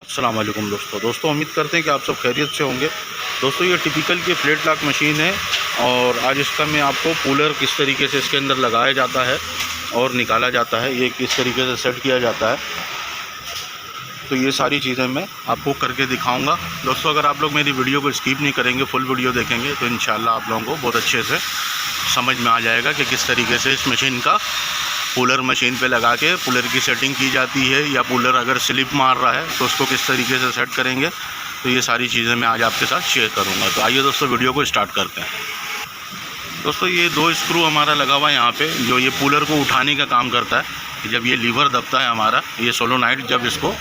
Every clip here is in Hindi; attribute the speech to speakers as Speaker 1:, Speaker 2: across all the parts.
Speaker 1: अस्सलाम वालेकुम दोस्तों उम्मीद करते हैं कि आप सब खैरियत से होंगे। दोस्तों ये टिपिकल की फ्लैट लॉक मशीन है और आज इसका मैं आपको कूलर किस तरीके से इसके अंदर लगाया जाता है और निकाला जाता है, ये किस तरीके से सेट किया जाता है, तो ये सारी चीज़ें मैं आपको करके दिखाऊंगा। दोस्तों अगर आप लोग मेरी वीडियो को स्किप नहीं करेंगे, फुल वीडियो देखेंगे तो इंशाल्लाह आप लोगों को बहुत अच्छे से समझ में आ जाएगा कि किस तरीके से इस मशीन का कूलर मशीन पे लगा के कूलर की सेटिंग की जाती है, या कूलर अगर स्लिप मार रहा है तो उसको किस तरीके से सेट करेंगे। तो ये सारी चीज़ें मैं आज आपके साथ शेयर करूँगा। तो आइए दोस्तों वीडियो को स्टार्ट करते हैं। दोस्तों ये 2 स्क्रू हमारा लगा हुआ है यहाँ पे, जो ये कूलर को उठाने का काम करता है। जब ये लीवर दबता है हमारा, ये सोलोनाइट, जब इसको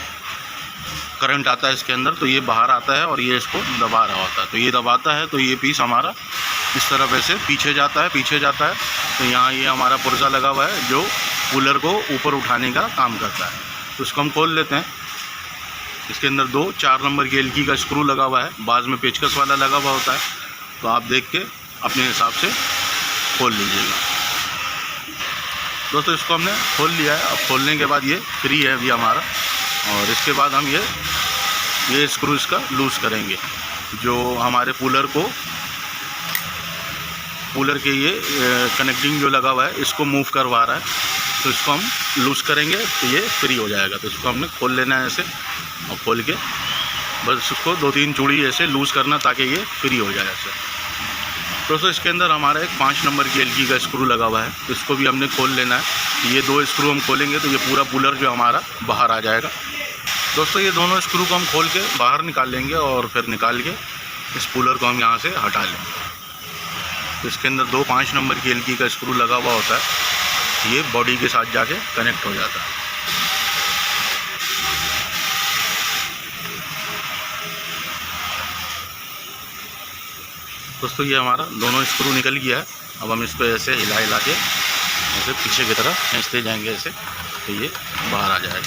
Speaker 1: करंट आता है इसके अंदर तो ये बाहर आता है और ये इसको दबा रहा होता है। तो ये दबाता है तो ये पीस हमारा इस तरफ ऐसे पीछे जाता है। तो यहाँ ये हमारा पुर्जा लगा हुआ है जो कूलर को ऊपर उठाने का काम करता है। तो इसको हम खोल लेते हैं। इसके अंदर 2 4 नंबर की एलकी का स्क्रू लगा हुआ है, बाज में पेचकस वाला लगा हुआ होता है। तो आप देख के अपने हिसाब से खोल लीजिएगा। दोस्तों इसको हमने खोल लिया है। अब खोलने के बाद ये फ्री है अभी हमारा, और इसके बाद हम ये स्क्रू इसका लूज़ करेंगे, जो हमारे कूलर के ये कनेक्टिंग जो लगा हुआ है इसको मूव करवा रहा है। तो इसको हम लूज़ करेंगे तो ये फ्री हो जाएगा। तो इसको हमने खोल लेना है ऐसे, और खोल के बस उसको 2-3 चूड़ी ऐसे लूज़ करना ताकि ये फ्री हो जाए ऐसे। दोस्तों इसके अंदर हमारा एक 5 नंबर की एलकी का स्क्रू लगा हुआ है, तो इसको भी हमने खोल लेना है। ये 2 स्क्रू हम खोलेंगे तो ये पूरा कूलर जो हमारा बाहर आ जाएगा। दोस्तों ये दोनों स्क्रू को हम खोल के बाहर निकाल लेंगे और फिर निकाल के इस कूलर को हम यहाँ से हटा लेंगे। तो इसके अंदर 2 5 नंबर की एलकी का स्क्रू लगा हुआ होता है, ये बॉडी के साथ जाके कनेक्ट हो जाता है। दोस्तों ये हमारा दोनों स्क्रू निकल गया है। अब हम इसको ऐसे हिला के ऐसे पीछे की तरफ खींचते जाएंगे ऐसे, तो ये बाहर आ जाएगा।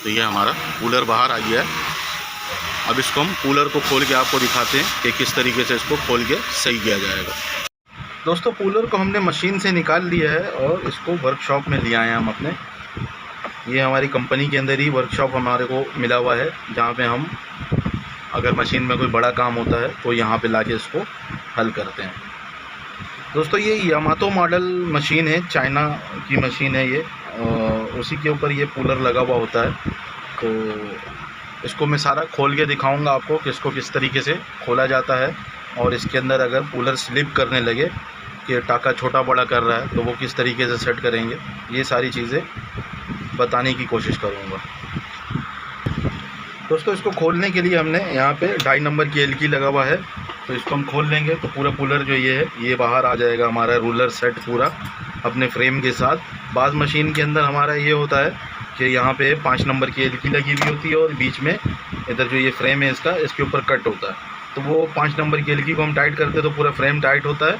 Speaker 1: तो ये हमारा कूलर बाहर आ गया है। अब इसको हम कूलर को खोल के आपको दिखाते हैं कि किस तरीके से इसको खोल के सही किया जाएगा। दोस्तों कूलर को हमने मशीन से निकाल लिया है और इसको वर्कशॉप में ले आए हैं हम अपने। ये हमारी कंपनी के अंदर ही वर्कशॉप हमारे को मिला हुआ है, जहाँ पे हम अगर मशीन में कोई बड़ा काम होता है तो यहाँ पे लाके इसको हल करते हैं। दोस्तों ये यामातो मॉडल मशीन है, चाइना की मशीन है ये, उसी के ऊपर ये कूलर लगा हुआ होता है। तो इसको मैं सारा खोल के दिखाऊंगा आपको कि इसको किस तरीके से खोला जाता है, और इसके अंदर अगर कूलर स्लिप करने लगे कि टाका छोटा बड़ा कर रहा है तो वो किस तरीके से सेट करेंगे, ये सारी चीज़ें बताने की कोशिश करूँगा। दोस्तों इसको खोलने के लिए हमने यहाँ पे 2.5 नंबर की एलकी लगा हुआ है, तो इसको हम खोल लेंगे तो पूरा कूलर जो ये है ये बाहर आ जाएगा, हमारा रूलर सेट पूरा अपने फ्रेम के साथ। बाज़ मशीन के अंदर हमारा ये होता है कि यहाँ पे 5 नंबर की एलकी लगी हुई होती है और बीच में इधर जो ये फ्रेम है इसका, इसके ऊपर कट होता है। तो वो 5 नंबर की एलकी को हम टाइट करते हैं तो पूरा फ्रेम टाइट होता है,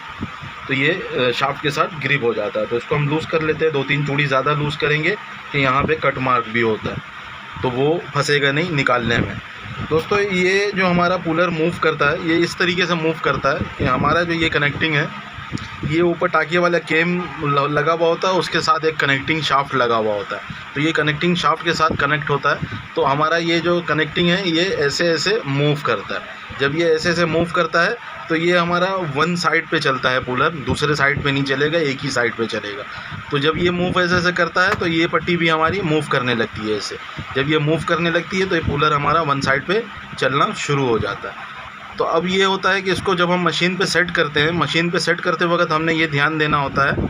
Speaker 1: तो ये शाफ्ट के साथ ग्रिप हो जाता है। तो इसको हम लूज़ कर लेते हैं, 2-3 चूड़ी ज़्यादा लूज़ करेंगे कि यहाँ पे कट मार्क भी होता है, तो वो फंसेगा नहीं निकालने में। दोस्तों ये जो हमारा कूलर मूव करता है ये इस तरीके से मूव करता है कि हमारा जो ये कनेक्टिंग है, ये ऊपर टाकिए वाला केम लगा हुआ होता है, उसके साथ एक कनेक्टिंग शाफ्ट लगा हुआ होता है। तो ये कनेक्टिंग शाफ्ट के साथ कनेक्ट होता है। तो हमारा ये जो कनेक्टिंग है ये ऐसे मूव करता है। जब ये ऐसे मूव करता है तो ये हमारा 1 साइड पे चलता है कूलर, दूसरे साइड पे नहीं चलेगा, एक ही साइड पे चलेगा। तो जब ये मूव ऐसे करता है तो ये पट्टी भी हमारी मूव करने लगती है ऐसे। जब ये मूव करने लगती है तो ये कूलर हमारा 1 साइड पे चलना शुरू हो जाता है। तो अब ये होता है कि इसको जब हम मशीन पे सेट करते हैं, मशीन पे सेट करते वक्त हमने ये ध्यान देना होता है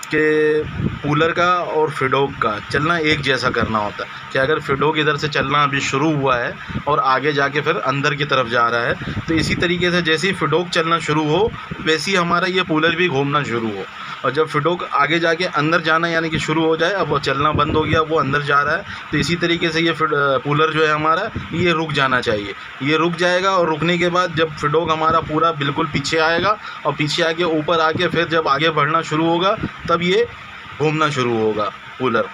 Speaker 1: कि कूलर का और फिडोक का चलना एक जैसा करना होता है। कि अगर फिडोक इधर से चलना अभी शुरू हुआ है और आगे जाके फिर अंदर की तरफ जा रहा है, तो इसी तरीके से जैसे ही फिडोक चलना शुरू हो वैसे ही हमारा ये कूलर भी घूमना शुरू हो। और जब फिडोक आगे जाके अंदर जाना यानी कि शुरू हो जाए, अब वो चलना बंद हो गया, वो अंदर जा रहा है, तो इसी तरीके से ये कूलर जो है हमारा ये रुक जाना चाहिए। ये रुक जाएगा और रुकने के बाद जब फिडोक हमारा पूरा बिल्कुल पीछे आएगा और पीछे आके ऊपर आके फिर जब आगे बढ़ना शुरू होगा तब ये घूमना शुरू होगा कूलर।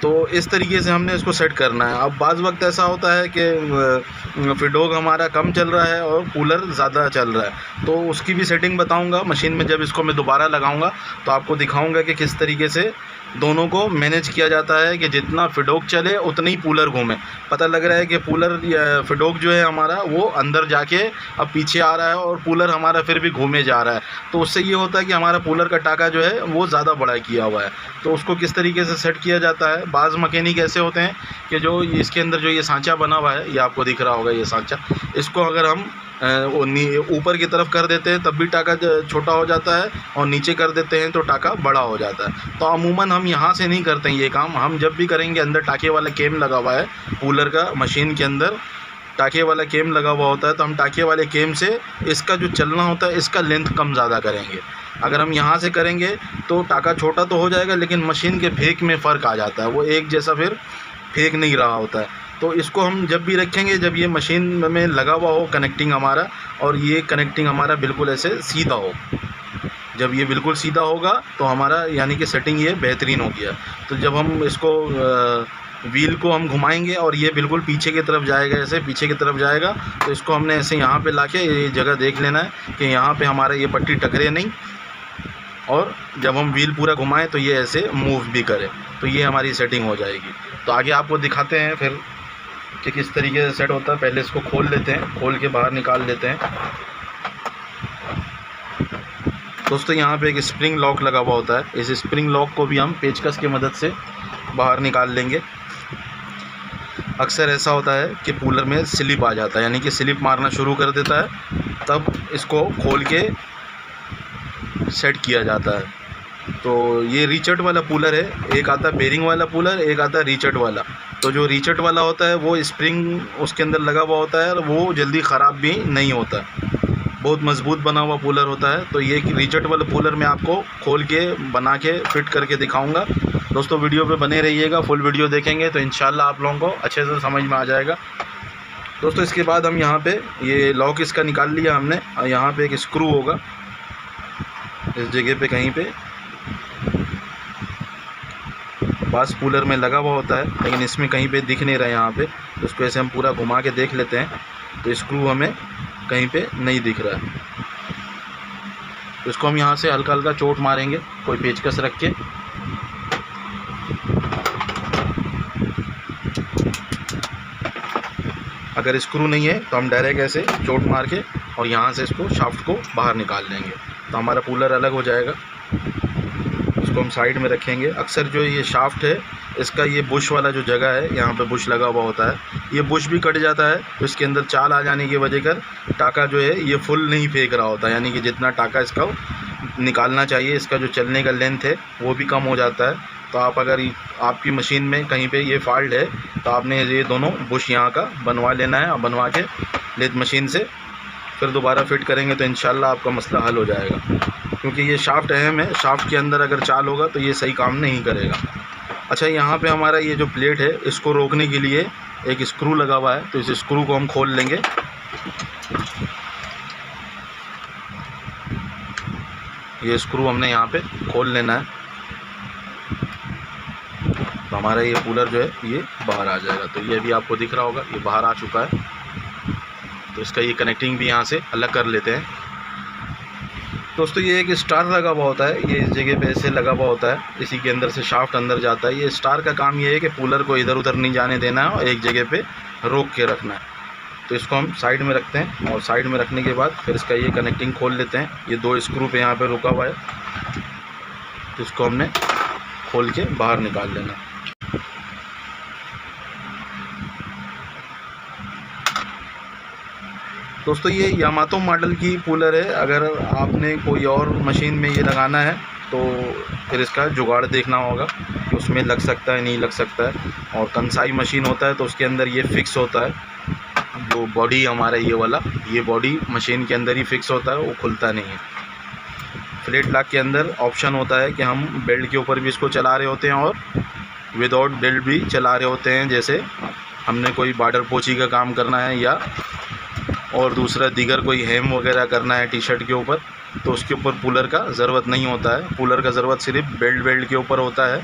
Speaker 1: तो इस तरीके से हमने इसको सेट करना है। अब बाज़ वक्त ऐसा होता है कि फिडोक हमारा कम चल रहा है और कूलर ज़्यादा चल रहा है, तो उसकी भी सेटिंग बताऊंगा मशीन में। जब इसको मैं दोबारा लगाऊंगा तो आपको दिखाऊंगा कि किस तरीके से दोनों को मैनेज किया जाता है कि जितना फिडोक चले उतना ही कूलर घूमे। पता लग रहा है कि कूलर फिडोक जो है हमारा वो अंदर जाके अब पीछे आ रहा है और कूलर हमारा फिर भी घूमे जा रहा है, तो उससे ये होता है कि हमारा कूलर का टाका जो है वो ज़्यादा बड़ा किया हुआ है। तो उसको किस तरीके से सेट किया जाता है, बाज़ मैकेनिक ऐसे होते हैं कि जो इसके अंदर जो ये सांचा बना हुआ है, ये आपको दिख रहा होगा ये सांचा, इसको अगर हम ऊपर की तरफ कर देते हैं तब भी टाका छोटा हो जाता है और नीचे कर देते हैं तो टाका बड़ा हो जाता है। तो अमूमन हम यहाँ से नहीं करते हैं ये काम। हम जब भी करेंगे, अंदर टाके वाला केम लगा हुआ है कूलर का, मशीन के अंदर टाके वाला केम लगा हुआ होता है, तो हम टाके वाले केम से इसका जो चलना होता है इसका लेंथ कम ज़्यादा करेंगे। अगर हम यहाँ से करेंगे तो टाका छोटा तो हो जाएगा लेकिन मशीन के फेंक में फ़र्क आ जाता है, वो एक जैसा फिर फेंक नहीं रहा होता है। तो इसको हम जब भी रखेंगे जब ये मशीन में लगा हुआ हो कनेक्टिंग हमारा, और ये कनेक्टिंग हमारा बिल्कुल ऐसे सीधा हो, जब ये बिल्कुल सीधा होगा तो हमारा यानी कि सेटिंग ये बेहतरीन हो गया। तो जब हम इसको व्हील को हम घुमाएंगे और ये बिल्कुल पीछे की तरफ जाएगा, ऐसे पीछे की तरफ जाएगा, तो इसको हमने ऐसे यहाँ पे लाके ये जगह देख लेना है कि यहाँ पे हमारा ये पट्टी टकरे नहीं, और जब हम व्हील पूरा घुमाएं तो ये ऐसे मूव भी करे, तो ये हमारी सेटिंग हो जाएगी। तो आगे आपको दिखाते हैं फिर कि किस तरीके से सेट होता है। पहले इसको खोल लेते हैं, खोल के बाहर निकाल लेते हैं। दोस्तों यहाँ पे एक स्प्रिंग लॉक लगा हुआ होता है, इस स्प्रिंग लॉक को भी हम पेचकस की मदद से बाहर निकाल लेंगे। अक्सर ऐसा होता है कि कूलर में स्लिप आ जाता है, यानी कि स्लिप मारना शुरू कर देता है, तब इसको खोल के सेट किया जाता है। तो ये रीचट वाला कूलर है, एक आता है बेरिंग वाला कूलर, एक आता है रीचट वाला। तो जो रीचट वाला होता है वो स्प्रिंग उसके अंदर लगा हुआ होता है और वो जल्दी ख़राब भी नहीं होता, बहुत मजबूत बना हुआ कूलर होता है। तो ये रीचट वाला कूलर मैं आपको खोल के बना के फिट करके दिखाऊंगा। दोस्तों वीडियो पे बने रहिएगा, फुल वीडियो देखेंगे तो इंशाल्लाह आप लोगों को अच्छे से समझ में आ जाएगा। दोस्तों इसके बाद हम यहाँ पे ये लॉक इसका निकाल लिया हमने, और यहाँ पे एक स्क्रू होगा इस जगह पे कहीं पे, बास कूलर में लगा हुआ होता है लेकिन इसमें कहीं पे दिख नहीं रहा है यहाँ पे। तो उसको ऐसे हम पूरा घुमा के देख लेते हैं तो स्क्रू हमें कहीं पे नहीं दिख रहा है। तो इसको हम यहाँ से हल्का हल्का चोट मारेंगे कोई पेचकस रख के। अगर स्क्रू नहीं है तो हम डायरेक्ट ऐसे चोट मार के और यहाँ से इसको शाफ्ट को बाहर निकाल देंगे, तो हमारा कूलर अलग हो जाएगा। इसको हम साइड में रखेंगे। अक्सर जो ये शाफ्ट है इसका ये बुश वाला जो जगह है यहाँ पे बुश लगा हुआ होता है, ये बुश भी कट जाता है तो इसके अंदर चाल आ जाने की वजह कर टाका जो है ये फुल नहीं फेंक रहा होता, यानी कि जितना टाका इसका निकालना चाहिए, इसका जो चलने का लेंथ है वो भी कम हो जाता है। तो आप अगर आपकी मशीन में कहीं पे ये फॉल्ट है तो आपने ये दोनों बुश यहाँ का बनवा लेना है, और बनवा के लेथ मशीन से फिर दोबारा फिट करेंगे तो इंशाल्लाह आपका मसला हल हो जाएगा। क्योंकि ये शाफ्ट अहम है, शाफ्ट के अंदर अगर चाल होगा तो ये सही काम नहीं करेगा। अच्छा, यहाँ पे हमारा ये जो प्लेट है इसको रोकने के लिए एक स्क्रू लगा हुआ है, तो इस स्क्रू को हम खोल लेंगे। ये स्क्रू हमने यहाँ पे खोल लेना है, तो हमारा ये कूलर जो है ये बाहर आ जाएगा। तो ये अभी आपको दिख रहा होगा ये बाहर आ चुका है। तो इसका ये कनेक्टिंग भी यहाँ से अलग कर लेते हैं। दोस्तों ये एक स्टार लगा हुआ होता है, ये इस जगह पे ऐसे लगा हुआ होता है, इसी के अंदर से शाफ्ट अंदर जाता है। ये स्टार का काम ये है कि कूलर को इधर उधर नहीं जाने देना है और एक जगह पे रोक के रखना है। तो इसको हम साइड में रखते हैं, और साइड में रखने के बाद फिर इसका ये कनेक्टिंग खोल लेते हैं। ये दो स्क्रू पे यहाँ पर रुका हुआ है, तो इसको हमने खोल के बाहर निकाल लेना। दोस्तों ये यामातो मॉडल की कूलर है, अगर आपने कोई और मशीन में ये लगाना है तो फिर इसका जुगाड़ देखना होगा कि उसमें लग सकता है नहीं लग सकता है। और कंसाई मशीन होता है तो उसके अंदर ये फिक्स होता है, जो बॉडी हमारा ये वाला ये बॉडी मशीन के अंदर ही फिक्स होता है, वो खुलता नहीं है। फ्लैट लॉक के अंदर ऑप्शन होता है कि हम बेल्ट के ऊपर भी इसको चला रहे होते हैं और विदाउट बेल्ट भी चला रहे होते हैं। जैसे हमने कोई बॉर्डर पोची का काम करना है या और दूसरा दीगर कोई हेम वगैरह करना है टी शर्ट के ऊपर, तो उसके ऊपर कूलर का ज़रूरत नहीं होता है। कूलर का ज़रूरत सिर्फ बेल्ट के ऊपर होता है।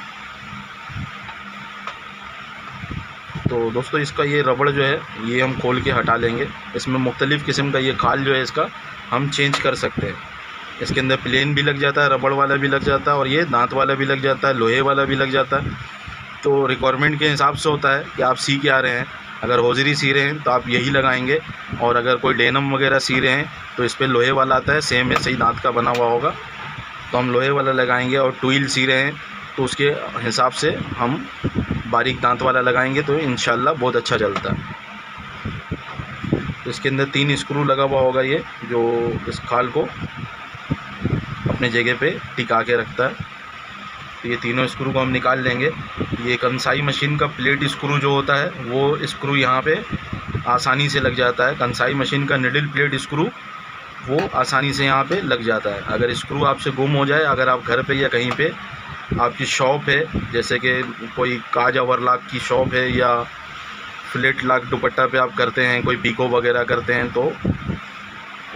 Speaker 1: तो दोस्तों इसका ये रबड़ जो है ये हम खोल के हटा लेंगे। इसमें मुख्तलिफ़ किस्म का ये खाल जो है इसका हम चेंज कर सकते हैं। इसके अंदर प्लेन भी लग जाता है, रबड़ वाला भी लग जाता है और ये दांत वाला भी लग जाता है, लोहे वाला भी लग जाता है। तो रिक्वायरमेंट के हिसाब से होता है कि आप सी क्या रहे हैं। अगर होजरी सी रहे हैं तो आप यही लगाएंगे, और अगर कोई डेनम वगैरह सी रहे हैं तो इस पर लोहे वाला आता है, सेम ऐसे ही दांत का बना हुआ होगा, तो हम लोहे वाला लगाएंगे। और ट्विल सी रहे हैं तो उसके हिसाब से हम बारीक दांत वाला लगाएंगे, तो इंशाल्लाह बहुत अच्छा चलता है। तो इसके अंदर 3 स्क्रू लगा हुआ होगा, ये जो इस खाल को अपने जगह पे टिका के रखता है। तो ये तीनों स्क्रू को हम निकाल लेंगे। ये कंसाई मशीन का प्लेट स्क्रू जो होता है वो स्क्रू यहाँ पे आसानी से लग जाता है। कंसाई मशीन का निडल प्लेट स्क्रू वो आसानी से यहाँ पे लग जाता है। अगर स्क्रू आपसे गुम हो जाए, अगर आप घर पे या कहीं पे आपकी शॉप है, जैसे कि कोई काज ओवरलॉक की शॉप है या फ्लेट लॉक दुपट्टा पे आप करते हैं, कोई पीको वगैरह करते हैं, तो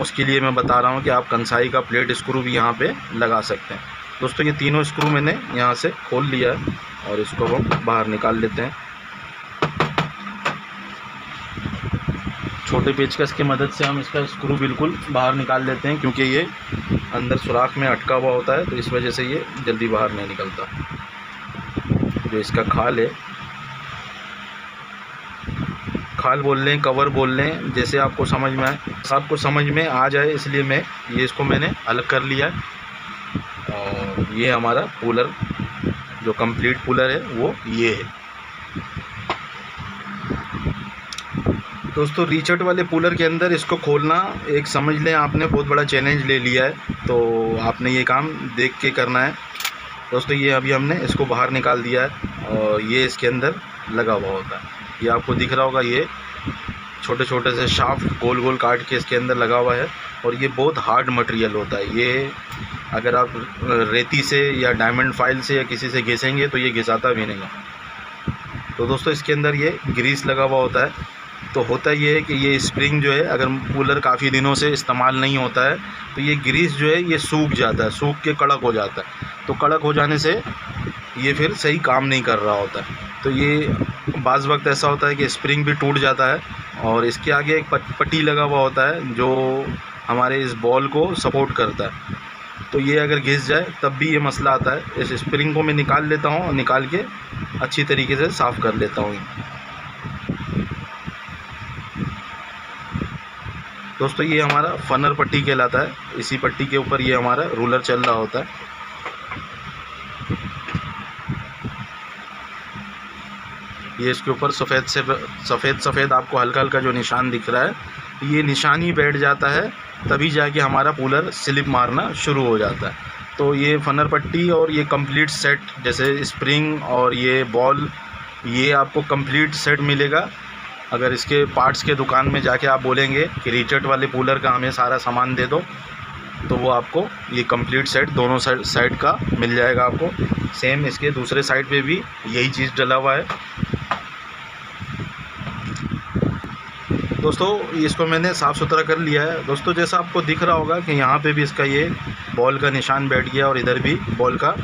Speaker 1: उसके लिए मैं बता रहा हूँ कि आप कंसाई का प्लेट स्क्रू भी यहाँ पे लगा सकते हैं। दोस्तों ये तीनों स्क्रू मैंने यहाँ से खोल लिया है और इसको हम बाहर निकाल लेते हैं। छोटे पेचकस की मदद से हम इसका स्क्रू बिल्कुल बाहर निकाल लेते हैं, क्योंकि ये अंदर सुराख में अटका हुआ होता है, तो इस वजह से ये जल्दी बाहर नहीं निकलता। जो इसका खाल है, खाल बोल लें, कवर बोल लें, जैसे आपको समझ में आए, सबको समझ में आ जाए, इसलिए मैं ये इसको मैंने अलग कर लिया है। और ये हमारा कूलर जो कंप्लीट कूलर है वो ये है। दोस्तों रीचट वाले कूलर के अंदर इसको खोलना एक समझ लें आपने बहुत बड़ा चैलेंज ले लिया है, तो आपने ये काम देख के करना है। दोस्तों ये अभी हमने इसको बाहर निकाल दिया है और ये इसके अंदर लगा हुआ होता है। ये आपको दिख रहा होगा, ये छोटे छोटे से शाफ्ट गोल गोल काट के इसके अंदर लगा हुआ है। और ये बहुत हार्ड मटेरियल होता है। ये अगर आप रेती से या डायमंड फाइल से या किसी से घिसेंगे तो ये घिसाता भी नहीं है। तो दोस्तों इसके अंदर ये ग्रीस लगा हुआ होता है। तो होता ये है कि ये स्प्रिंग जो है, अगर कूलर काफ़ी दिनों से इस्तेमाल नहीं होता है तो ये ग्रीस जो है ये सूख जाता है, सूख के कड़क हो जाता है। तो कड़क हो जाने से ये फिर सही काम नहीं कर रहा होता है। तो ये बाज़ वक्त ऐसा होता है कि स्प्रिंग भी टूट जाता है और इसके आगे एक पट्टी लगा हुआ होता है जो हमारे इस बॉल को सपोर्ट करता है। तो ये अगर घिस जाए तब भी ये मसला आता है। इस स्प्रिंग को मैं निकाल लेता हूँ और निकाल के अच्छी तरीके से साफ़ कर लेता हूँ। दोस्तों ये हमारा फनर पट्टी कहलाता है। इसी पट्टी के ऊपर ये हमारा रूलर चल रहा होता है। ये इसके ऊपर सफ़ेद आपको हल्का हल्का जो निशान दिख रहा है, ये निशान ही बैठ जाता है, तभी जाके हमारा कूलर स्लिप मारना शुरू हो जाता है। तो ये फनर पट्टी और ये कंप्लीट सेट, जैसे स्प्रिंग और ये बॉल, ये आपको कंप्लीट सेट मिलेगा। अगर इसके पार्ट्स के दुकान में जाके आप बोलेंगे कि रीचट वाले कूलर का हमें सारा सामान दे दो, तो वो आपको ये कंप्लीट सेट दोनों साइड का मिल जाएगा आपको। सेम इसके दूसरे साइड पे भी यही चीज़ डला हुआ है। दोस्तों इसको मैंने साफ़ सुथरा कर लिया है। दोस्तों जैसा आपको दिख रहा होगा कि यहाँ पे भी इसका ये बॉल का निशान बैठ गया और इधर भी बॉल का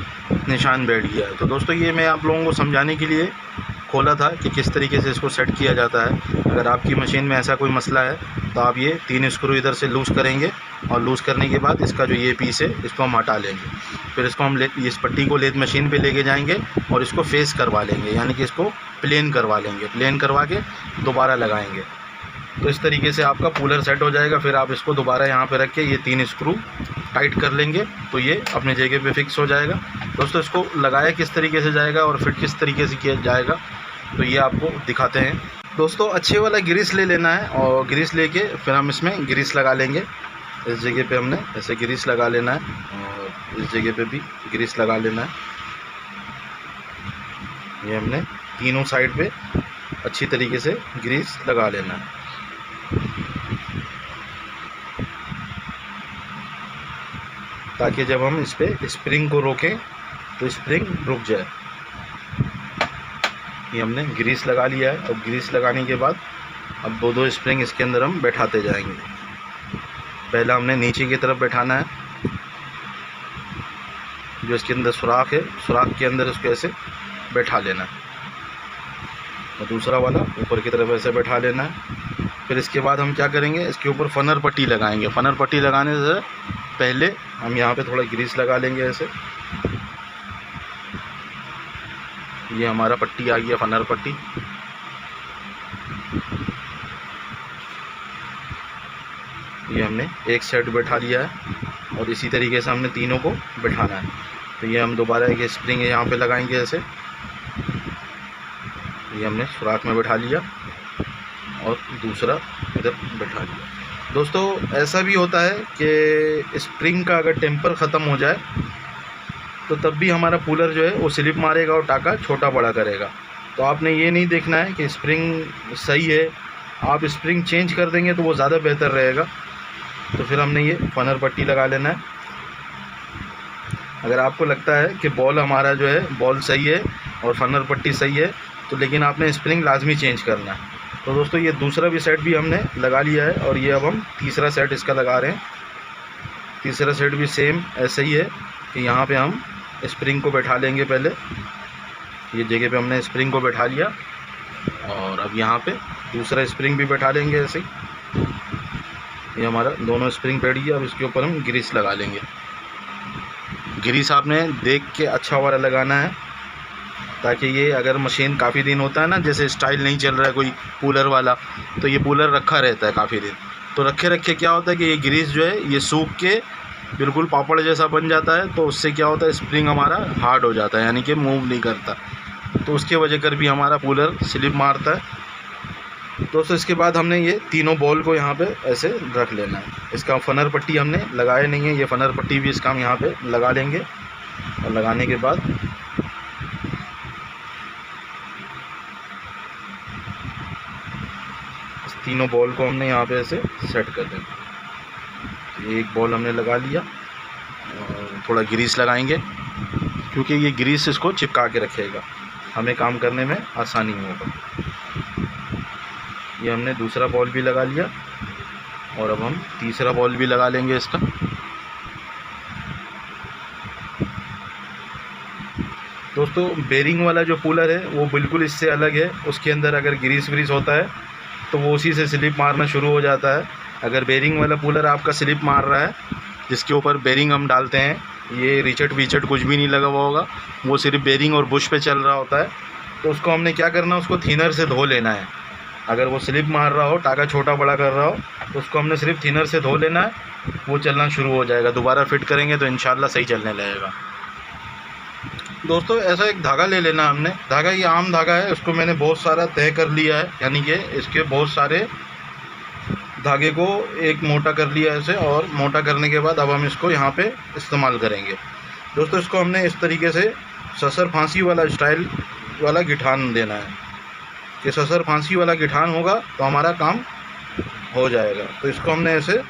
Speaker 1: निशान बैठ गया है। तो दोस्तों ये मैं आप लोगों को समझाने के लिए खोला था कि किस तरीके से इसको सेट किया जाता है। अगर आपकी मशीन में ऐसा कोई मसला है तो आप ये 3 स्क्रू इधर से लूज़ करेंगे और लूज़ करने के बाद इसका जो ये पीस है इसको हम हटा लेंगे। फिर इसको हम इस पट्टी को लेथ मशीन पे लेके जाएंगे और इसको फेस करवा लेंगे, यानी कि इसको प्लेन करवा लेंगे। प्लेन करवा के दोबारा लगाएंगे, तो इस तरीके से आपका कूलर सेट हो जाएगा। फिर आप इसको दोबारा यहाँ पे रख के ये 3 स्क्रू टाइट कर लेंगे तो ये अपने जगह पे फिक्स हो जाएगा। दोस्तों इसको लगाया किस तरीके से जाएगा और फिट किस तरीके से किया जाएगा तो ये आपको दिखाते हैं। दोस्तों अच्छे वाला ग्रीस ले लेना है और ग्रीस लेके फिर हम इसमें ग्रीस लगा लेंगे। इस जगह पे हमने ऐसे ग्रीस लगा लेना है और इस जगह पे भी ग्रीस लगा लेना है। ये हमने तीनों साइड पे अच्छी तरीके से ग्रीस लगा लेना है। ताकि जब हम इस पे स्प्रिंग को रोकें तो स्प्रिंग रुक जाए। ये हमने ग्रीस लगा लिया है। और ग्रीस लगाने के बाद अब 2-2 स्प्रिंग इसके अंदर हम बैठाते जाएंगे। पहला हमने नीचे की तरफ बैठाना है, जो इसके अंदर सुराख है, सुराख के अंदर इसको ऐसे बैठा लेना है और दूसरा वाला ऊपर की तरफ ऐसे बैठा लेना है। फिर इसके बाद हम क्या करेंगे, इसके ऊपर फनर पट्टी लगाएंगे। फनर पट्टी लगाने से पहले हम यहाँ पे थोड़ा ग्रीस लगा लेंगे ऐसे। ये हमारा पट्टी आ गया, फनर पट्टी। ये हमने एक सेट बैठा लिया है और इसी तरीके से हमने तीनों को बैठाना है। तो ये हम दोबारा एक स्प्रिंग यहाँ पे लगाएंगे ऐसे। ये हमने सुराख में बैठा लिया और दूसरा इधर बैठा लिया। दोस्तों ऐसा भी होता है कि स्प्रिंग का अगर टेम्पर ख़त्म हो जाए तो तब भी हमारा पुलर जो है वो स्लिप मारेगा और टाका छोटा बड़ा करेगा। तो आपने ये नहीं देखना है कि स्प्रिंग सही है, आप स्प्रिंग चेंज कर देंगे तो वो ज़्यादा बेहतर रहेगा। तो फिर हमने ये फनर पट्टी लगा लेना है। अगर आपको लगता है कि बॉल हमारा जो है बॉल सही है और फनर पट्टी सही है तो लेकिन आपने स्प्रिंग लाजमी चेंज करना है। तो दोस्तों ये दूसरा भी सेट भी हमने लगा लिया है और ये अब हम तीसरा सेट इसका लगा रहे हैं। तीसरा सेट भी सेम ऐसे ही है कि यहाँ पे हम स्प्रिंग को बैठा लेंगे। पहले ये जगह पे हमने स्प्रिंग को बैठा लिया और अब यहाँ पे दूसरा स्प्रिंग भी बैठा लेंगे ऐसे ही। ये हमारा दोनों स्प्रिंग बैठ गया। अब इसके ऊपर हम ग्रीस लगा लेंगे। ग्रीस आपने देख के अच्छा वाला लगाना है ताकि ये अगर मशीन काफ़ी दिन होता है ना, जैसे स्टाइल नहीं चल रहा है कोई कूलर वाला, तो ये कूलर रखा रहता है काफ़ी दिन। तो रखे रखे क्या होता है कि ये ग्रीस जो है ये सूख के बिल्कुल पापड़ जैसा बन जाता है। तो उससे क्या होता है स्प्रिंग हमारा हार्ड हो जाता है, यानी कि मूव नहीं करता। तो उसके वजह कर भी हमारा कूलर स्लिप मारता है। दोस्तों इसके बाद हमने ये तीनों बॉल को यहाँ पे ऐसे रख लेना है। इसका फनर पट्टी हमने लगाया नहीं है, ये फनर पट्टी भी इसका हम यहाँ पे लगा लेंगे। और लगाने के बाद इस तीनों बॉल को हमने यहाँ पे ऐसे सेट कर देंगे। एक बॉल हमने लगा लिया और थोड़ा ग्रीस लगाएंगे क्योंकि ये ग्रीस इसको चिपका के रखेगा, हमें काम करने में आसानी होगा। ये हमने दूसरा बॉल भी लगा लिया और अब हम तीसरा बॉल भी लगा लेंगे इसका। दोस्तों बेरिंग वाला जो कूलर है वो बिल्कुल इससे अलग है। उसके अंदर अगर ग्रीस व्रीस होता है तो वो उसी से स्लिप मारना शुरू हो जाता है। अगर बेरिंग वाला कूलर आपका स्लिप मार रहा है, जिसके ऊपर बेरिंग हम डालते हैं, ये रिचट विचट कुछ भी नहीं लगा हुआ होगा, वो सिर्फ बेरिंग और बुश पे चल रहा होता है, तो उसको हमने क्या करना है, उसको थिनर से धो लेना है। अगर वो स्लिप मार रहा हो, टाका छोटा बड़ा कर रहा हो, तो उसको हमने सिर्फ थिनर से धो लेना है, वो चलना शुरू हो जाएगा। दोबारा फिट करेंगे तो इंशाल्लाह सही चलने लगेगा। दोस्तों ऐसा एक धागा ले लेना हमने। धागा ये आम धागा है, इसको मैंने बहुत सारा तय कर लिया है, यानी कि इसके बहुत सारे धागे को एक मोटा कर लिया ऐसे। और मोटा करने के बाद अब हम इसको यहाँ पे इस्तेमाल करेंगे। दोस्तों इसको हमने इस तरीके से ससर फांसी वाला स्टाइल वाला गिठान देना है कि ससर फांसी वाला गिठान होगा तो हमारा काम हो जाएगा। तो इसको हमने ऐसे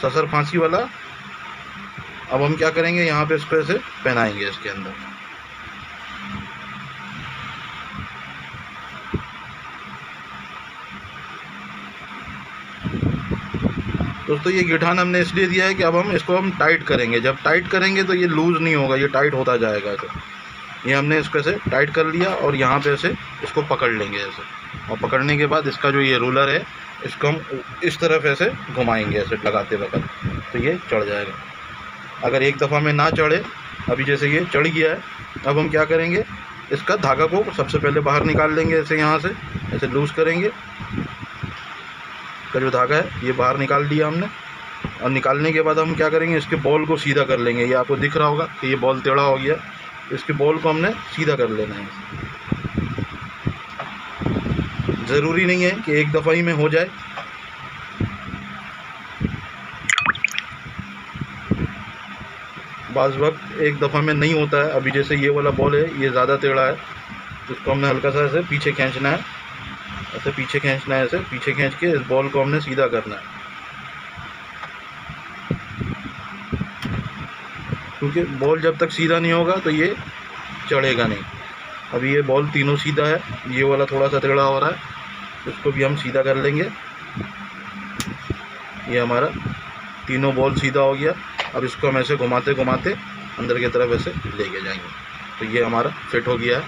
Speaker 1: ससर फांसी वाला, अब हम क्या करेंगे, यहाँ पे इसको ऐसे पहनाएंगे इसके अंदर। दोस्तों ये गिठान हमने इसलिए दिया है कि अब हम इसको टाइट करेंगे। जब टाइट करेंगे तो ये लूज़ नहीं होगा, ये टाइट होता जाएगा। तो ये हमने इसको ऐसे टाइट कर लिया और यहाँ पे ऐसे इसको पकड़ लेंगे ऐसे। और पकड़ने के बाद इसका जो ये रूलर है इसको हम इस तरफ ऐसे घुमाएंगे ऐसे लगाते वक्त, तो ये चढ़ जाएगा। अगर एक दफ़ा में ना चढ़े, अभी जैसे ये चढ़ गया है, अब हम क्या करेंगे, इसका धागा को सबसे पहले बाहर निकाल लेंगे ऐसे। यहाँ से ऐसे लूज़ करेंगे, का जो धागा है ये बाहर निकाल दिया हमने। और निकालने के बाद हम क्या करेंगे, इसके बॉल को सीधा कर लेंगे। ये आपको दिख रहा होगा कि ये बॉल टेढ़ा हो गया, इसके बॉल को हमने सीधा कर लेना है। ज़रूरी नहीं है कि एक दफ़ा ही में हो जाए, बाज़ वक्त एक दफ़ा में नहीं होता है। अभी जैसे ये वाला बॉल है ये ज़्यादा टेढ़ा है, इसको हमने हल्का सा ऐसे पीछे खींचना है, ऐसे पीछे खींचना है, ऐसे पीछे खींच के इस बॉल को हमने सीधा करना है, क्योंकि बॉल जब तक सीधा नहीं होगा तो ये चढ़ेगा नहीं। अभी ये बॉल तीनों सीधा है, ये वाला थोड़ा सा टेढ़ा हो रहा है, इसको भी हम सीधा कर लेंगे। ये हमारा तीनों बॉल सीधा हो गया। अब इसको हम ऐसे घुमाते घुमाते अंदर की तरफ ऐसे लेके जाएंगे, तो ये हमारा फिट हो गया है।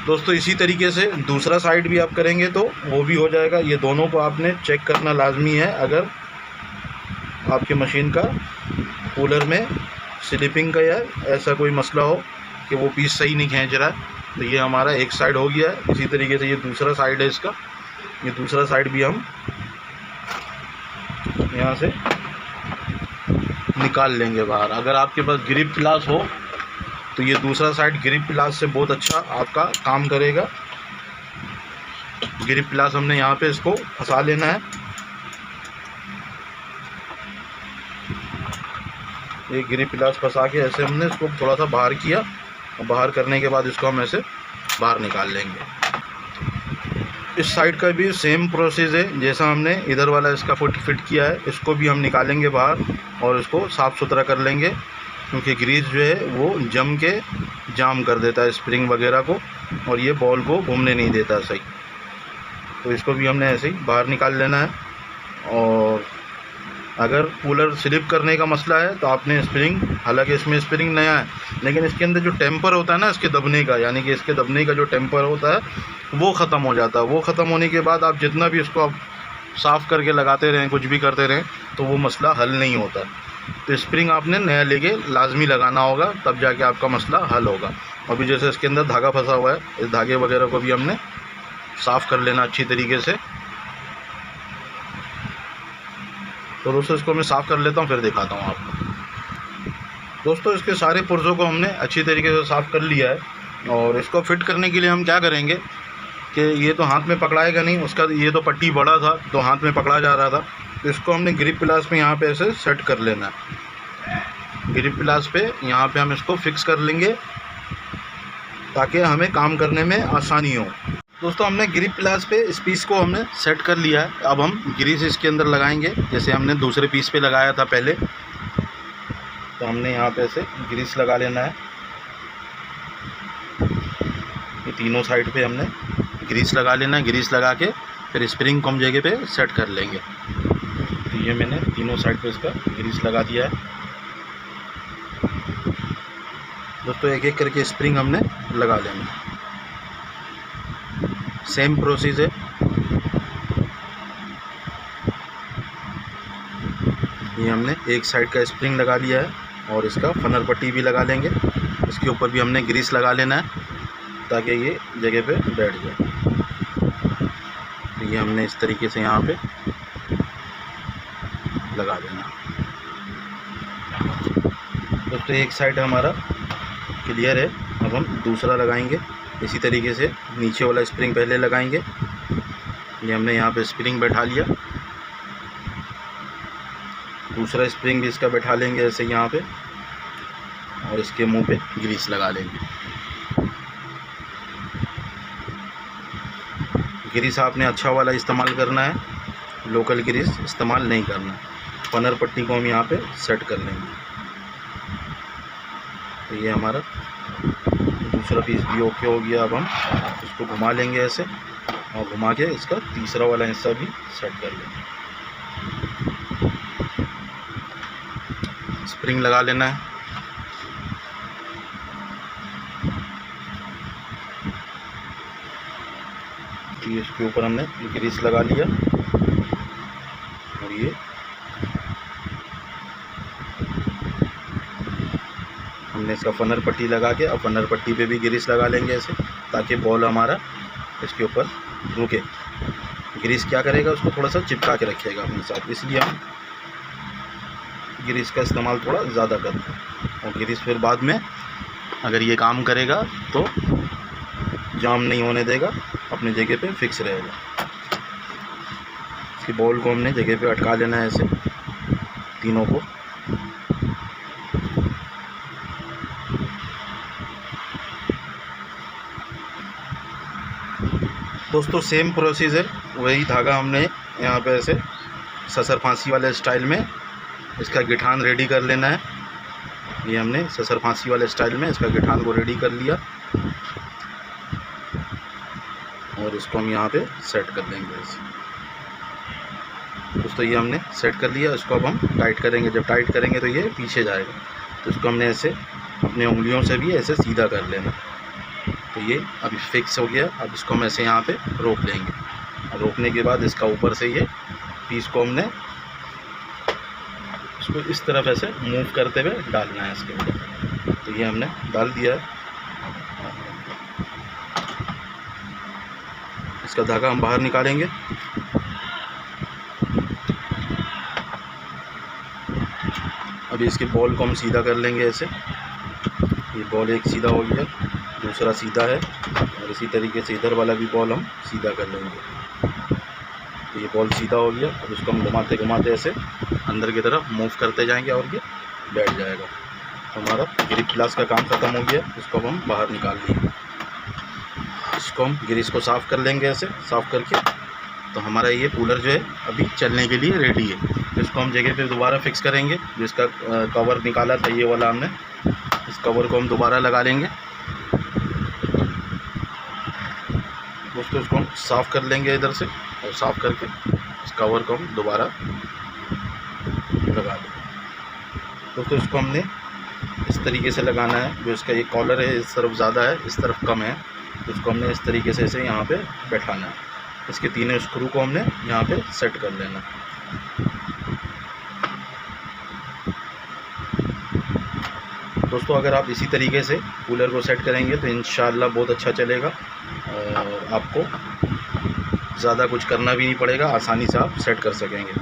Speaker 1: दोस्तों इसी तरीके से दूसरा साइड भी आप करेंगे तो वो भी हो जाएगा। ये दोनों को आपने चेक करना लाजमी है। अगर आपकी मशीन का कूलर में स्लिपिंग का या ऐसा कोई मसला हो कि वो पीस सही नहीं खींच रहा है, तो ये हमारा एक साइड हो गया है। इसी तरीके से ये दूसरा साइड है इसका, ये दूसरा साइड भी हम यहाँ से निकाल लेंगे बाहर। अगर आपके पास ग्रिप ग्लास हो तो ये दूसरा साइड ग्रिप ग्लास से बहुत अच्छा आपका काम करेगा। ग्रिप ग्लास हमने यहाँ पे इसको फंसा लेना है। ये ग्रिप ग्लास फंसा के ऐसे हमने इसको थोड़ा सा बाहर किया, और बाहर करने के बाद इसको हम ऐसे बाहर निकाल लेंगे। इस साइड का भी सेम प्रोसेस है, जैसा हमने इधर वाला इसका फिट किया है, इसको भी हम निकालेंगे बाहर और इसको साफ़ सुथरा कर लेंगे, क्योंकि ग्रीस जो है वो जम के जाम कर देता है स्प्रिंग वगैरह को, और ये बॉल को घूमने नहीं देता सही। तो इसको भी हमने ऐसे ही बाहर निकाल लेना है। और अगर कूलर स्लिप करने का मसला है तो आपने स्प्रिंग, हालांकि इसमें स्प्रिंग नया है, लेकिन इसके अंदर जो टेम्पर होता है ना इसके दबने का, यानी कि इसके दबने का जो टेम्पर होता है वो ख़त्म हो जाता है। वो ख़त्म होने के बाद आप जितना भी इसको आप साफ़ करके लगाते रहें, कुछ भी करते रहें, तो वो मसला हल नहीं होता। तो स्प्रिंग आपने नया लेके लाजमी लगाना होगा, तब जाके आपका मसला हल होगा। अभी जैसे इसके अंदर धागा फंसा हुआ है, इस धागे वगैरह को भी हमने साफ़ कर लेना अच्छी तरीके से। तो दोस्तों इसको मैं साफ़ कर लेता हूँ, फिर दिखाता हूँ आपको। दोस्तों इसके सारे पुर्जों को हमने अच्छी तरीके से साफ़ कर लिया है, और इसको फिट करने के लिए हम क्या करेंगे कि ये तो हाथ में पकड़ाएगा नहीं, उसका ये तो पट्टी बड़ा था तो हाथ में पकड़ा जा रहा था, तो इसको हमने ग्रिप ग्लास में यहाँ पे ऐसे सेट कर लेना है। ग्रिप ग्लास पे यहाँ पे हम इसको फिक्स कर लेंगे ताकि हमें काम करने में आसानी हो। दोस्तों हमने ग्रिप ग्लास पे इस पीस को हमने सेट कर लिया है। अब हम ग्रीस इसके अंदर लगाएंगे, जैसे हमने दूसरे पीस पे लगाया था पहले। तो हमने यहाँ पे ऐसे ग्रीस लगा लेना है। ये तीनों साइड पे हमने ग्रीस लगा लेना है। ग्रीस लगा के फिर स्प्रिंग को हम जगह पे सेट कर लेंगे। तो ये मैंने तीनों साइड पे इसका ग्रीस लगा दिया है। दोस्तों एक एक करके स्प्रिंग हमने लगा लेना है। सेम प्रोसेस है। ये हमने एक साइड का स्प्रिंग लगा लिया है, और इसका फनर पट्टी भी लगा लेंगे। इसके ऊपर भी हमने ग्रीस लगा लेना है ताकि ये जगह पे बैठ जाए। तो ये हमने इस तरीके से यहाँ पे लगा देना। दोस्तों एक साइड हमारा क्लियर है। अब हम दूसरा लगाएंगे। इसी तरीके से नीचे वाला स्प्रिंग पहले लगाएंगे। ये हमने यहाँ पे स्प्रिंग बैठा लिया। दूसरा स्प्रिंग भी इसका बैठा लेंगे ऐसे यहाँ पे, और इसके मुंह पे ग्रीस लगा लेंगे। ग्रीस आपने अच्छा वाला इस्तेमाल करना है, लोकल ग्रीस इस्तेमाल नहीं करना। फनर पट्टी को हम यहाँ पे सेट कर लेंगे। तो ये हमारा दूसरा पीस भी ओके हो गया। अब हम इसको घुमा लेंगे ऐसे, और घुमा के इसका तीसरा वाला हिस्सा भी सेट कर लेंगे। स्प्रिंग लगा लेना है। ये इसके ऊपर हमने ग्रीस लगा लिया, और ये हमने इसका फनर पट्टी लगा के अब फनर पट्टी पे भी ग्रीस लगा लेंगे ऐसे, ताकि बॉल हमारा इसके ऊपर रुके। ग्रीस क्या करेगा, उसको थोड़ा सा चिपका के रखेगा अपने साथ, इसलिए हम ग्रीस का इस्तेमाल थोड़ा ज़्यादा करते हैं। और ग्रीस फिर बाद में अगर ये काम करेगा तो जाम नहीं होने देगा, अपनी जगह पे फिक्स रहेगा। इसकी बॉल को हमने जगह पे अटका लेना है ऐसे तीनों को। दोस्तों सेम प्रोसेस है, वही धागा हमने यहाँ पे ऐसे ससर फांसी वाले स्टाइल में इसका गिठान रेडी कर लेना है। ये हमने ससर फांसी वाले स्टाइल में इसका गिठान को रेडी कर लिया, और इसको हम यहाँ पे सेट कर देंगे ऐसे। दोस्तों ये हमने सेट कर लिया। इसको अब हम टाइट करेंगे। जब टाइट करेंगे तो ये पीछे जाएगा, तो इसको हमने ऐसे अपने उंगलियों से भी ऐसे सीधा कर लेना। तो ये अभी फिक्स हो गया। अब इसको हम ऐसे यहाँ पे रोक लेंगे, और रोकने के बाद इसका ऊपर से ये पीस को हमने इसको इस तरफ ऐसे मूव करते हुए डालना है इसके अंदर। तो ये हमने डाल दिया है। इसका धागा हम बाहर निकालेंगे। अभी इसके बॉल को हम सीधा कर लेंगे ऐसे। ये बॉल एक सीधा हो गया, दूसरा सीधा है, और इसी तरीके से इधर वाला भी बॉल हम सीधा कर लेंगे। तो ये बॉल सीधा हो गया। अब इसको हम घुमाते घुमाते ऐसे अंदर की तरफ मूव करते जाएंगे और ये बैठ जाएगा। तो हमारा ग्रिप ग्लास का काम ख़त्म हो गया। इसको अब हम बाहर निकाल लेंगे। इसको हम ग्रीस को साफ़ कर लेंगे ऐसे, साफ़ करके। तो हमारा ये कूलर जो है अभी चलने के लिए रेडी है। तो इसको हम जगह पे दोबारा फिक्स करेंगे। जो इसका कवर निकाला था ये वाला हमने, इस कवर को हम दोबारा लगा लेंगे। दोस्तों इसको हम साफ़ कर लेंगे इधर से, और साफ़ करके इस कवर को हम दोबारा लगा देंगे। दोस्तों इसको हमने इस तरीके से लगाना है। जो इसका ये कॉलर है इस तरफ ज़्यादा है, इस तरफ कम है। तो इसको हमने इस तरीके से इसे यहाँ पे बैठाना है। इसके तीनों स्क्रू को हमने यहाँ पे सेट कर लेना है। दोस्तों अगर आप इसी तरीके से कूलर को सेट करेंगे तो इंशाल्लाह बहुत अच्छा चलेगा, और आपको ज़्यादा कुछ करना भी नहीं पड़ेगा, आसानी से आप सेट कर सकेंगे।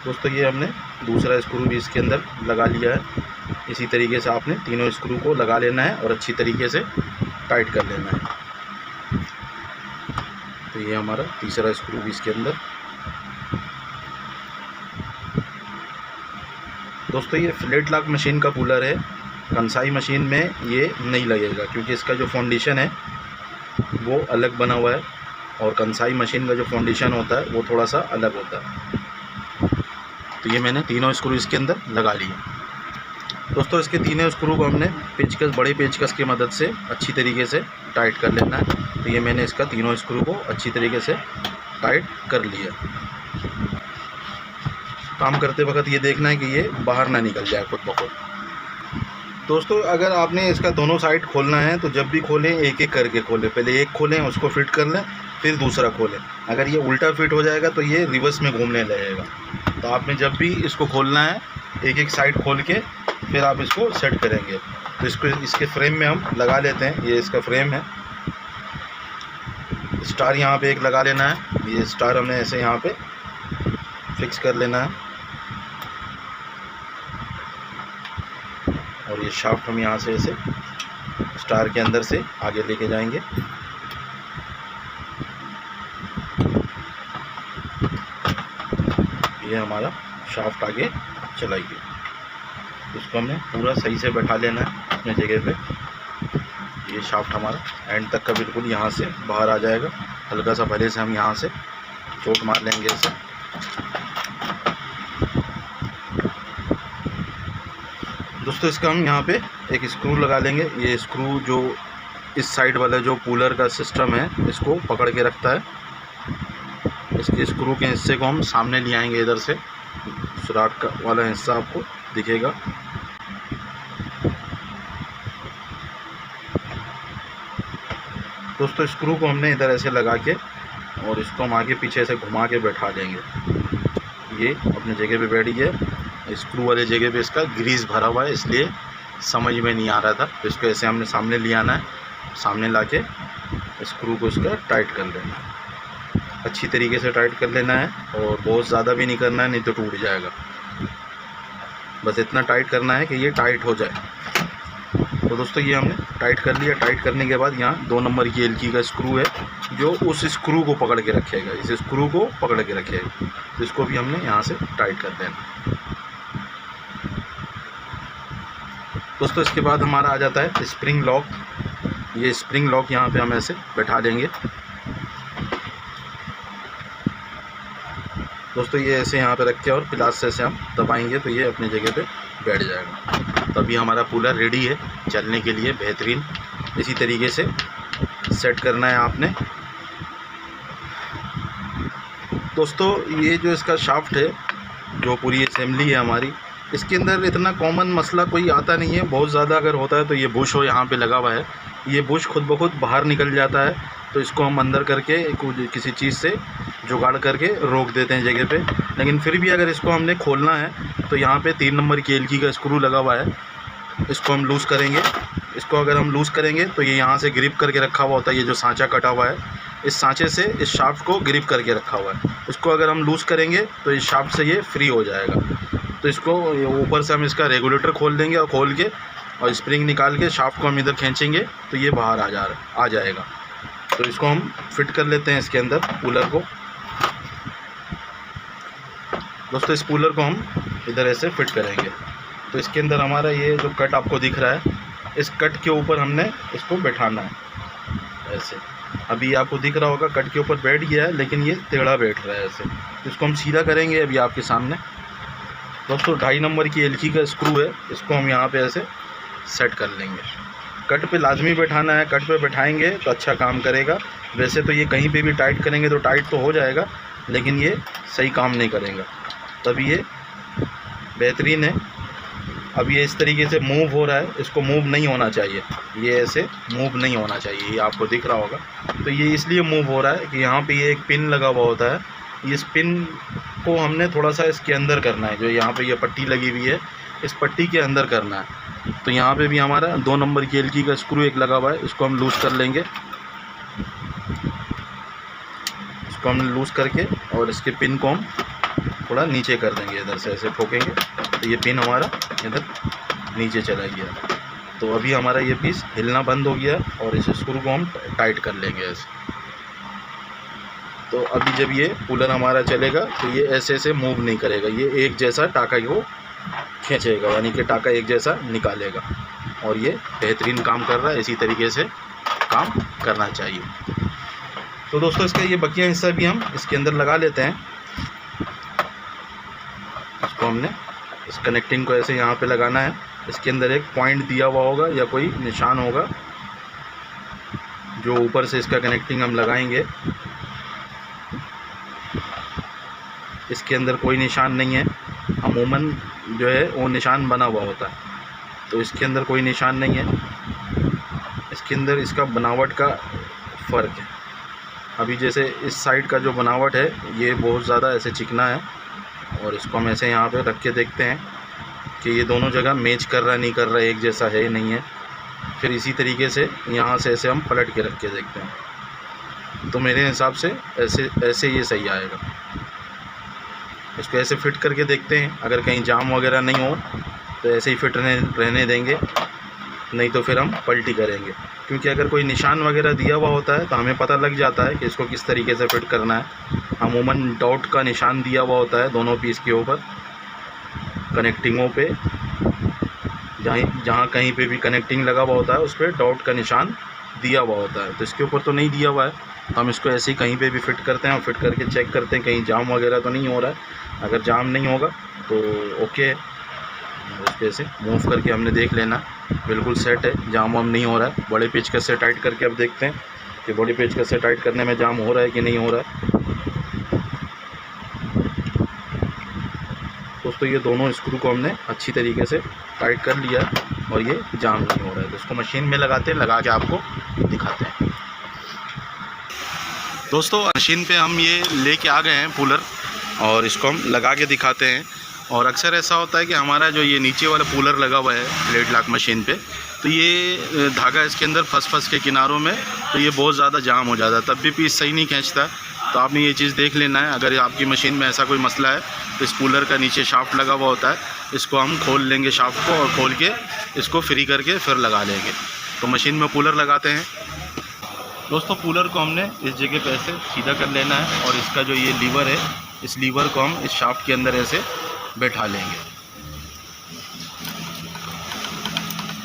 Speaker 1: दोस्तों ये हमने दूसरा स्क्रू भी इसके अंदर लगा लिया है। इसी तरीके से आपने तीनों स्क्रू को लगा लेना है और अच्छी तरीके से टाइट कर लेना है। तो ये हमारा तीसरा स्क्रू भी इसके अंदर। दोस्तों ये फ्लैट लॉक मशीन का कूलर है। कंसाई मशीन में ये नहीं लगेगा, क्योंकि इसका जो फाउंडेशन है वो अलग बना हुआ है, और कंसाई मशीन का जो फाउंडेशन होता है वो थोड़ा सा अलग होता है। तो ये मैंने तीनों स्क्रू इसके अंदर लगा लिए। दोस्तों इसके तीनों स्क्रू को हमने पेचकस, बड़े पेचकस की मदद से अच्छी तरीके से टाइट कर लेना है। तो ये मैंने इसका तीनों स्क्रू को अच्छी तरीके से टाइट कर लिया। काम करते वक्त ये देखना है कि ये बाहर ना निकल जाए खुद ब खुद। दोस्तों अगर आपने इसका दोनों साइड खोलना है तो जब भी खोलें एक एक करके खोलें। पहले एक खोलें, उसको फिट कर लें, फिर दूसरा खोलें। अगर ये उल्टा फिट हो जाएगा तो ये रिवर्स में घूमने लगेगा। तो आपने जब भी इसको खोलना है एक एक साइड खोल के फिर आप इसको सेट करेंगे। तो इसको इसके फ्रेम में हम लगा लेते हैं। ये इसका फ्रेम है। स्टार यहाँ पे एक लगा लेना है। ये स्टार हमने ऐसे यहाँ पे फिक्स कर लेना है, और ये शाफ्ट हम यहाँ से ऐसे स्टार के अंदर से आगे लेके जाएंगे। ये हमारा शाफ्ट आगे चलाइए। इसको हमने पूरा सही से बैठा लेना है अपने जगह पे। ये शाफ्ट हमारा एंड तक का बिल्कुल यहाँ से बाहर आ जाएगा। हल्का सा पहले से हम यहाँ से चोट मार लेंगे इसे। दोस्तों इसका हम यहाँ पे एक स्क्रू लगा लेंगे। ये स्क्रू जो इस साइड वाला जो कूलर का सिस्टम है इसको पकड़ के रखता है। इसके स्क्रू के हिस्से को हम सामने ले आएंगे। इधर से सुराख का वाला हिस्सा आपको दिखेगा। दोस्तों स्क्रू को हमने इधर ऐसे लगा के और इसको हम आगे पीछे से घुमा के बैठा देंगे। ये अपने जगह पे बैठ गया। स्क्रू वाले जगह पे इसका ग्रीस भरा हुआ है, इसलिए समझ में नहीं आ रहा था। तो इसको ऐसे हमने सामने ले आना है, सामने लाके स्क्रू को इसका टाइट कर लेना है। अच्छी तरीके से टाइट कर लेना है, और बहुत ज़्यादा भी नहीं करना है, नहीं तो टूट जाएगा। बस इतना टाइट करना है कि ये टाइट हो जाए। तो दोस्तों ये हमने टाइट कर लिया। टाइट करने के बाद यहाँ 2 नंबर की एलकी का स्क्रू है जो उस स्क्रू को पकड़ के रखेगा, इस स्क्रू को पकड़ के रखेगा। तो इसको भी हमने यहाँ से टाइट कर देना। दोस्तों इसके बाद हमारा आ जाता है स्प्रिंग लॉक। ये स्प्रिंग लॉक यहाँ पे हम ऐसे बैठा देंगे। दोस्तों ये ऐसे यहाँ पे रख के और प्लास से ऐसे हम दबाएंगे तो ये अपनी जगह पे बैठ जाएगा। तभी हमारा कूलर रेडी है चलने के लिए बेहतरीन। इसी तरीके से सेट करना है आपने। दोस्तों ये जो इसका शाफ्ट है, जो पूरी असेंबली है हमारी, इसके अंदर इतना कॉमन मसला कोई आता नहीं है। बहुत ज़्यादा अगर होता है तो ये बुश हो यहाँ पे लगा हुआ है, ये बुश खुद ब खुद बाहर निकल जाता है। तो इसको हम अंदर करके किसी चीज़ से जुगाड़ करके रोक देते हैं जगह पे। लेकिन फिर भी अगर इसको हमने खोलना है तो यहाँ पे 3 नंबर की एलकी का स्क्रू लगा हुआ है, इसको हम लूज़ करेंगे। इसको अगर हम लूज़ करेंगे तो ये यहाँ से ग्रिप करके रखा हुआ होता है, ये जो सांचा कटा हुआ है इस सांचे से इस शाफ्ट को ग्रिप करके रखा हुआ है। इसको अगर हम लूज़ करेंगे तो इस शाफ्ट से ये फ्री हो जाएगा। तो इसको ऊपर से हम इसका रेगुलेटर खोल देंगे और खोल के और स्प्रिंग निकाल के शाफ्ट को हम इधर खींचेंगे तो ये बाहर आ जाएगा। तो इसको हम फिट कर लेते हैं इसके अंदर कूलर को। दोस्तों इस कूलर को हम इधर ऐसे फिट करेंगे। तो इसके अंदर हमारा ये जो कट आपको दिख रहा है, इस कट के ऊपर हमने इसको बैठाना है ऐसे। अभी आपको दिख रहा होगा कट के ऊपर बैठ गया है, लेकिन ये टेढ़ा बैठ रहा है ऐसे। तो इसको हम सीधा करेंगे अभी आपके सामने। दोस्तों 2.5 नंबर की एलकी का स्क्रू है, इसको हम यहाँ पे ऐसे सेट कर लेंगे। कट पे लाजमी बैठाना है, कट पे बैठाएंगे तो अच्छा काम करेगा। वैसे तो ये कहीं पे भी टाइट करेंगे तो टाइट तो हो जाएगा, लेकिन ये सही काम नहीं करेगा, तभी ये बेहतरीन है। अब ये इस तरीके से मूव हो रहा है, इसको मूव नहीं होना चाहिए, ये ऐसे मूव नहीं होना चाहिए, ये आपको दिख रहा होगा। तो ये इसलिए मूव हो रहा है कि यहाँ पे ये एक पिन लगा हुआ होता है। इस पिन को हमने थोड़ा सा इसके अंदर करना है, जो यहाँ पे ये पट्टी लगी हुई है इस पट्टी के अंदर करना है। तो यहाँ पे भी हमारा 2 नंबर की एलकी का स्क्रू एक लगा हुआ है, इसको हम लूज़ कर लेंगे। इसको हम लूज़ करके और इसके पिन को हम थोड़ा नीचे कर देंगे, इधर से ऐसे ठोकेंगे तो ये पिन हमारा इधर नीचे चला गया। तो अभी हमारा ये पीस हिलना बंद हो गया और इस स्क्रू को हम टाइट कर लेंगे ऐसे। तो अभी जब ये कूलर हमारा चलेगा तो ये ऐसे ऐसे मूव नहीं करेगा, ये एक जैसा टाका को खींचेगा, यानी कि टाका एक जैसा निकालेगा। और ये बेहतरीन काम कर रहा है, इसी तरीके से काम करना चाहिए। तो दोस्तों इसका ये बकिया हिस्सा भी हम इसके अंदर लगा लेते हैं। इसको हमने इस कनेक्टिंग को ऐसे यहाँ पे लगाना है। इसके अंदर एक पॉइंट दिया हुआ होगा या कोई निशान होगा, जो ऊपर से इसका कनेक्टिंग हम लगाएंगे। इसके अंदर कोई निशान नहीं है, अमूमन जो है वो निशान बना हुआ होता है, तो इसके अंदर कोई निशान नहीं है। इसके अंदर इसका बनावट का फ़र्क है। अभी जैसे इस साइड का जो बनावट है ये बहुत ज़्यादा ऐसे चिकना है, और इसको हम ऐसे यहाँ पे रख के देखते हैं कि ये दोनों जगह मैच कर रहा है नहीं कर रहा है, एक जैसा है नहीं है। फिर इसी तरीके से यहाँ से ऐसे हम पलट के रख के देखते हैं, तो मेरे हिसाब से ऐसे ये सही आएगा। इसको ऐसे फिट करके देखते हैं, अगर कहीं जाम वगैरह नहीं हो तो ऐसे ही फिट रहने देंगे, नहीं तो फिर हम पलटी करेंगे। क्योंकि अगर कोई निशान वगैरह दिया हुआ होता है तो हमें पता लग जाता है कि इसको किस तरीके से फिट करना है। अमूमन डॉट का निशान दिया हुआ होता है दोनों पीस के ऊपर, कनेक्टिंगों पे, जहाँ कहीं पे भी कनेक्टिंग लगा हुआ होता है उस पर डॉट का निशान दिया हुआ होता है। तो इसके ऊपर तो नहीं दिया हुआ है, तो हम इसको ऐसे ही कहीं पे भी फिट करते हैं और फिट करके चेक करते हैं कहीं जाम वगैरह तो नहीं हो रहा है। अगर जाम नहीं होगा तो ओके है, उसको ऐसे मूव करके हमने देख लेना बिल्कुल सेट है, जाम वाम नहीं हो रहा है। बड़े पेचकस से टाइट करके अब देखते हैं कि बड़े पेचकस से टाइट करने में जाम हो रहा है कि नहीं हो रहा है। दोस्तों ये दोनों स्क्रू को हमने अच्छी तरीके से टाइट कर लिया और ये जाम नहीं हो रहा है। तो इसको मशीन में लगाते हैं, लगा के आपको दिखाते हैं। दोस्तों मशीन पे हम ये लेके आ गए हैं कूलर, और इसको हम लगा के दिखाते हैं। और अक्सर ऐसा होता है कि हमारा जो ये नीचे वाला कूलर लगा हुआ है प्लेट लॉक मशीन पे, तो ये धागा इसके अंदर फंस के किनारों में, तो ये बहुत ज़्यादा जाम हो जाता है, तब भी पीस सही नहीं खींचता। तो आपने ये चीज़ देख लेना है। अगर आपकी मशीन में ऐसा कोई मसला है तो इस कूलर का नीचे शाफ्ट लगा हुआ होता है, इसको हम खोल लेंगे शाफ्ट को, और खोल के इसको फ्री करके फिर लगा लेंगे। तो मशीन में कूलर लगाते हैं। दोस्तों कूलर को हमने इस जगह पे ऐसे सीधा कर लेना है, और इसका जो ये लीवर है, इस लीवर को हम इस शाफ्ट के अंदर ऐसे बैठा लेंगे।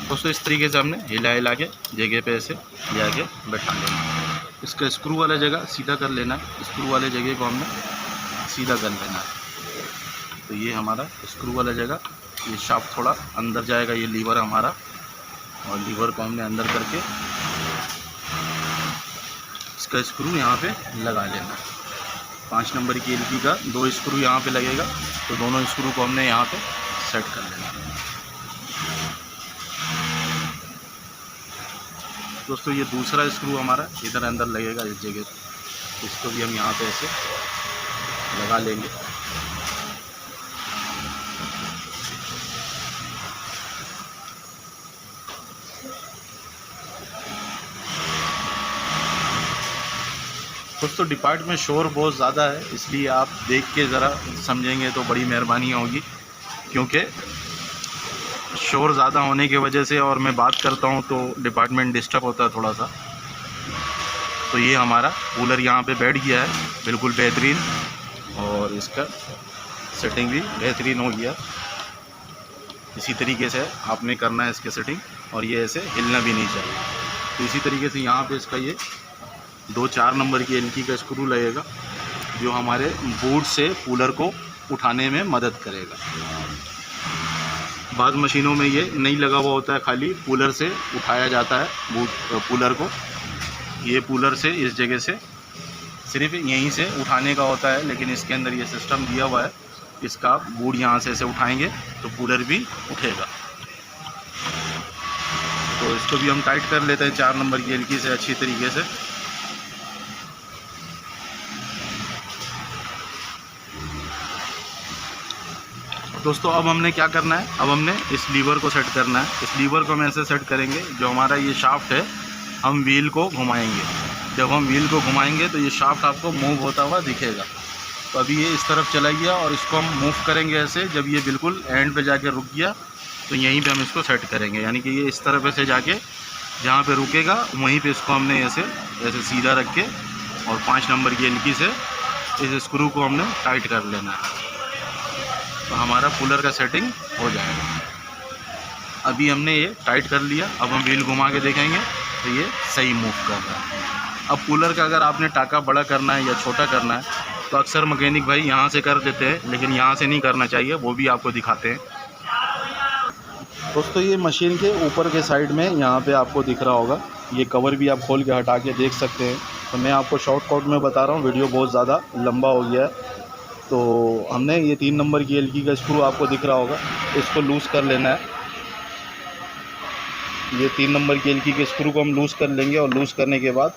Speaker 1: दोस्तों इस तरीके से हमने हिला के जगह पे ऐसे ले आके बैठा लेना। इसका स्क्रू वाला जगह सीधा कर लेना है, स्क्रू वाले जगह को हमने सीधा कर लेना है। तो ये हमारा स्क्रू वाला जगह, ये शाफ्ट थोड़ा अंदर जाएगा, ये लीवर हमारा, और लीवर को हमने अंदर करके इसका स्क्रू यहाँ पे लगा लेना है। 5 नंबर की एलकी का 2 स्क्रू यहाँ पे लगेगा, तो दोनों स्क्रू को हमने यहाँ पे सेट कर लेना है। दोस्तों ये दूसरा स्क्रू हमारा इधर अंदर लगेगा इस जगह पे, इसको भी हम यहाँ पे ऐसे लगा लेंगे। दोस्तों डिपार्ट में शोर बहुत ज़्यादा है, इसलिए आप देख के ज़रा समझेंगे तो बड़ी मेहरबानी होगी, क्योंकि शोर ज़्यादा होने की वजह से और मैं बात करता हूँ तो डिपार्टमेंट डिस्टर्ब होता है थोड़ा सा। तो ये हमारा कूलर यहाँ पे बैठ गया है बिल्कुल बेहतरीन, और इसका सेटिंग भी बेहतरीन हो गया। इसी तरीके से आपने करना है इसके सेटिंग, और ये ऐसे हिलना भी नहीं चाहिए। तो इसी तरीके से यहाँ पे इसका ये 2-4 नंबर की एलकी का स्क्रू लगेगा, जो हमारे बोर्ड से कूलर को उठाने में मदद करेगा। बाद मशीनों में ये नहीं लगा हुआ होता है, खाली कूलर से उठाया जाता है बोर्ड कूलर को। ये कूलर से इस जगह से सिर्फ यहीं से उठाने का होता है, लेकिन इसके अंदर ये सिस्टम दिया हुआ है, इसका बोर्ड यहाँ से ऐसे उठाएंगे तो कूलर भी उठेगा। तो इसको भी हम टाइट कर लेते हैं 4 नंबर की एलकी से अच्छी तरीके से। दोस्तों अब हमने क्या करना है, अब हमने इस लीवर को सेट करना है। इस लीवर को हम ऐसे सेट करेंगे, जो हमारा ये शाफ्ट है हम व्हील को घुमाएंगे। जब हम व्हील को घुमाएंगे तो ये शाफ्ट आपको मूव होता हुआ दिखेगा। तो अभी ये इस तरफ चला गया और इसको हम मूव करेंगे ऐसे। जब ये बिल्कुल एंड पे जाके रुक गया तो यहीं पे हम इसको सेट करेंगे, यानी कि ये इस तरफ ऐसे जाके जहाँ पे रुकेगा वहीं पे इसको हमने ऐसे ऐसे सीधा रख के और 5 नंबर की एलकी से इस स्क्रू को हमने टाइट कर लेना है। तो हमारा कूलर का सेटिंग हो जाएगा। अभी हमने ये टाइट कर लिया, अब हम व्हील घुमा के देखेंगे तो ये सही मूव कर रहा है। अब कूलर का अगर आपने टाका बड़ा करना है या छोटा करना है तो अक्सर मैकेनिक भाई यहाँ से कर देते हैं, लेकिन यहाँ से नहीं करना चाहिए, वो भी आपको दिखाते हैं। दोस्तों ये मशीन के ऊपर के साइड में यहाँ पे आपको दिख रहा होगा, ये कवर भी आप खोल के हटा के देख सकते हैं। तो मैं आपको शॉर्टकट में बता रहा हूँ, वीडियो बहुत ज़्यादा लंबा हो गया है। तो हमने ये 3 नंबर की एलकी का स्क्रू आपको दिख रहा होगा, इसको लूज़ कर लेना है। ये 3 नंबर की एलकी के स्क्रू को हम लूज़ कर लेंगे, और लूज़ करने के बाद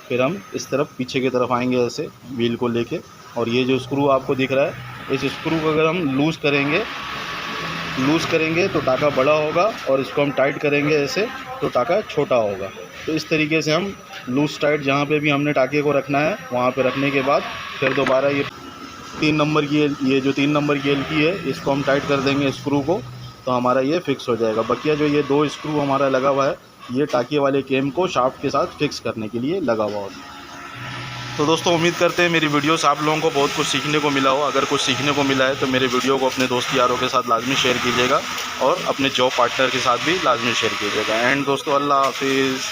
Speaker 1: फिर हम इस तरफ पीछे की तरफ आएंगे ऐसे व्हील को लेके। और ये जो स्क्रू आपको दिख रहा है, इस स्क्रू को अगर हम लूज़ करेंगे तो टाका बड़ा होगा, और इसको हम टाइट करेंगे ऐसे तो टाका छोटा होगा। तो इस तरीके से हम लूज़ टाइट जहाँ पे भी हमने टाके को रखना है वहाँ पे रखने के बाद फिर दोबारा ये 3 नंबर की जो 3 नंबर की एलकी है इसको हम टाइट कर देंगे स्क्रू को, तो हमारा ये फिक्स हो जाएगा। बकिया जो ये 2 स्क्रू हमारा लगा हुआ है, ये टाके वाले केम को शाफ्ट के साथ फिक्स करने के लिए लगा हुआ होता है। तो दोस्तों उम्मीद करते हैं मेरी वीडियो से आप लोगों को बहुत कुछ सीखने को मिला हो। अगर कुछ सीखने को मिला है तो मेरे वीडियो को अपने दोस्त यारों के साथ लाजमी शेयर कीजिएगा, और अपने जॉब पार्टनर के साथ भी लाजमी शेयर कीजिएगा। एंड दोस्तों अल्लाह हाफिज़।